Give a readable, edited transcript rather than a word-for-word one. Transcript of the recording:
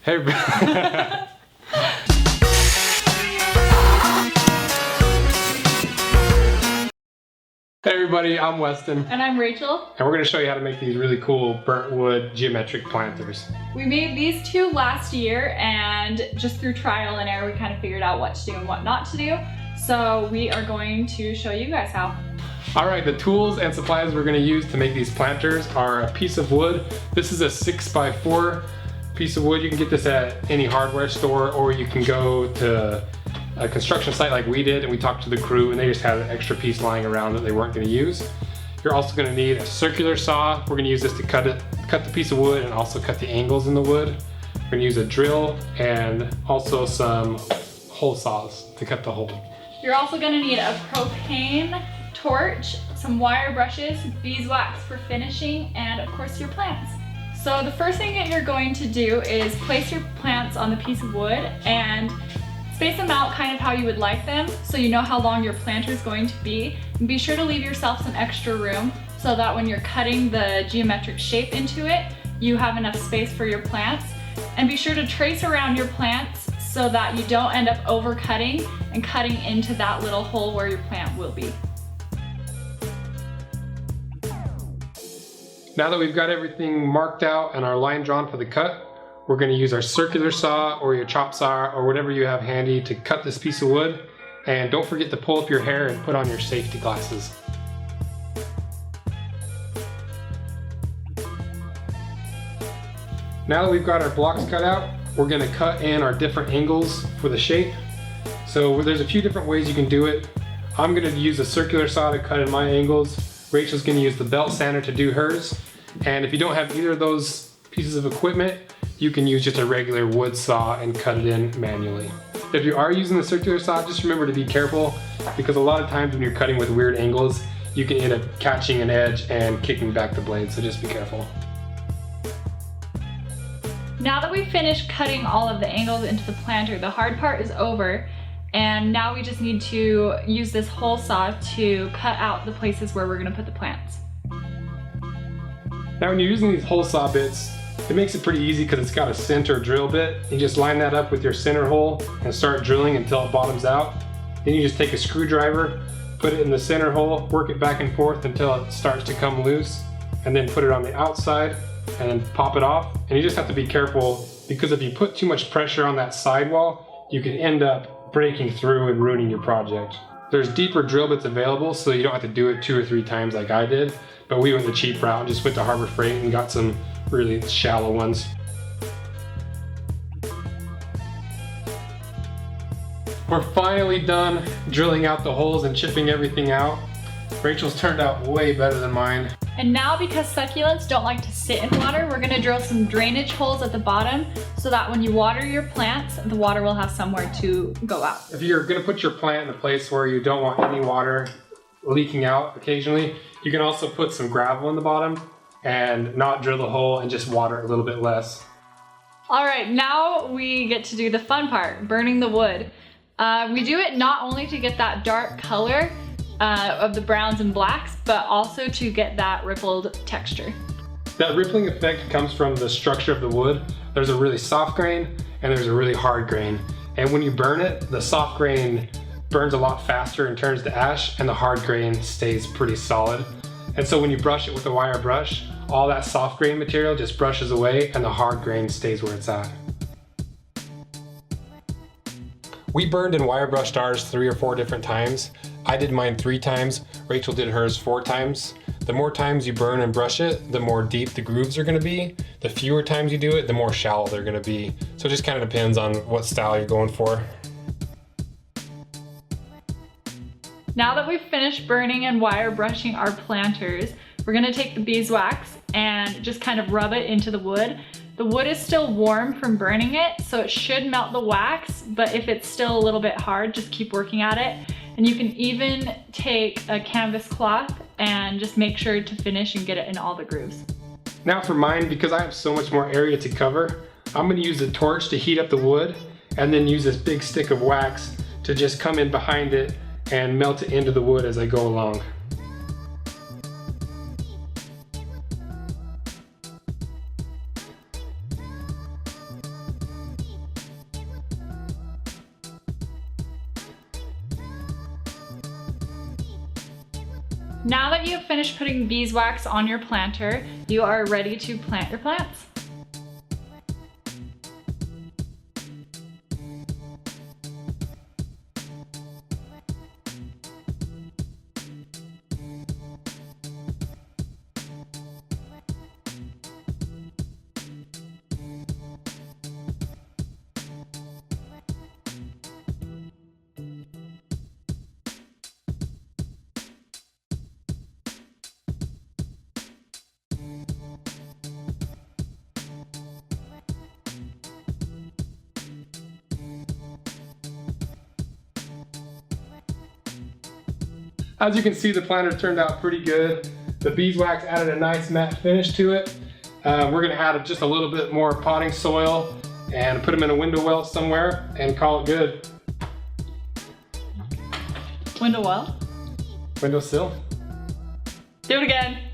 Hey, hey everybody, I'm Weston. And I'm Rachel. And we're going to show you how to make these really cool burnt wood geometric planters. We made these two last year, and just through trial and error we kind of figured out what to do and what not to do. So we are going to show you guys how. Alright, the tools and supplies we're going to use to make these planters are a piece of wood. This is a 6x4 piece of wood. You can get this at any hardware store, or you can go to a construction site like we did and we talked to the crew and they just had an extra piece lying around that they weren't going to use. You're also going to need a circular saw. We're going to use this to cut the piece of wood and also cut the angles in the wood. We're going to use a drill and also some hole saws to cut the hole. You're also going to need a propane torch, some wire brushes, beeswax for finishing, and of course your plants. So the first thing that you're going to do is place your plants on the piece of wood and space them out kind of how you would like them, so you know how long your planter is going to be. And be sure to leave yourself some extra room so that when you're cutting the geometric shape into it, you have enough space for your plants. And be sure to trace around your plants so that you don't end up over cutting and cutting into that little hole where your plant will be. Now that we've got everything marked out and our line drawn for the cut, we're going to use our circular saw or your chop saw or whatever you have handy to cut this piece of wood. And don't forget to pull up your hair and put on your safety glasses. Now that we've got our blocks cut out, we're going to cut in our different angles for the shape. So there's a few different ways you can do it. I'm going to use a circular saw to cut in my angles. Rachel's going to use the belt sander to do hers. And if you don't have either of those pieces of equipment, you can use just a regular wood saw and cut it in manually. If you are using the circular saw, just remember to be careful, because a lot of times when you're cutting with weird angles, you can end up catching an edge and kicking back the blade, so just be careful. Now that we've finished cutting all of the angles into the planter, the hard part is over, and now we just need to use this hole saw to cut out the places where we're going to put the plants. Now when you're using these hole saw bits, it makes it pretty easy because it's got a center drill bit. You just line that up with your center hole and start drilling until it bottoms out. Then you just take a screwdriver, put it in the center hole, work it back and forth until it starts to come loose, and then put it on the outside and then pop it off. And you just have to be careful, because if you put too much pressure on that sidewall, you can end up breaking through and ruining your project. There's deeper drill bits available, so you don't have to do it 2 or 3 times like I did, but we went the cheap route and just went to Harbor Freight and got some really shallow ones. We're finally done drilling out the holes and chipping everything out. Rachel's turned out way better than mine. And now, because succulents don't like to sit in water, we're going to drill some drainage holes at the bottom so that when you water your plants, the water will have somewhere to go out. If you're going to put your plant in a place where you don't want any water leaking out occasionally, you can also put some gravel in the bottom and not drill the hole and just water a little bit less. All right, now we get to do the fun part, burning the wood. We do it not only to get that dark color of the browns and blacks, but also to get that rippled texture. That rippling effect comes from the structure of the wood. There's a really soft grain and there's a really hard grain. And when you burn it, the soft grain burns a lot faster and turns to ash, and the hard grain stays pretty solid. And so when you brush it with a wire brush, all that soft grain material just brushes away and the hard grain stays where it's at. We burned and wire brushed ours 3 or 4 different times. I did mine 3 times, Rachel did hers 4 times. The more times you burn and brush it, the more deep the grooves are going to be. The fewer times you do it, the more shallow they're going to be. So it just kind of depends on what style you're going for. Now that we've finished burning and wire brushing our planters, we're going to take the beeswax and just kind of rub it into the wood. The wood is still warm from burning it, so it should melt the wax, but if it's still a little bit hard, just keep working at it. And you can even take a canvas cloth and just make sure to finish and get it in all the grooves. Now for mine, because I have so much more area to cover, I'm going to use a torch to heat up the wood and then use this big stick of wax to just come in behind it and melt it into the wood as I go along. Now that you've finished putting beeswax on your planter, you are ready to plant your plants. As you can see, the planter turned out pretty good. The beeswax added a nice matte finish to it. We're gonna add just a little bit more potting soil and put them in a window well somewhere and call it good. Window well? Windowsill. Do it again.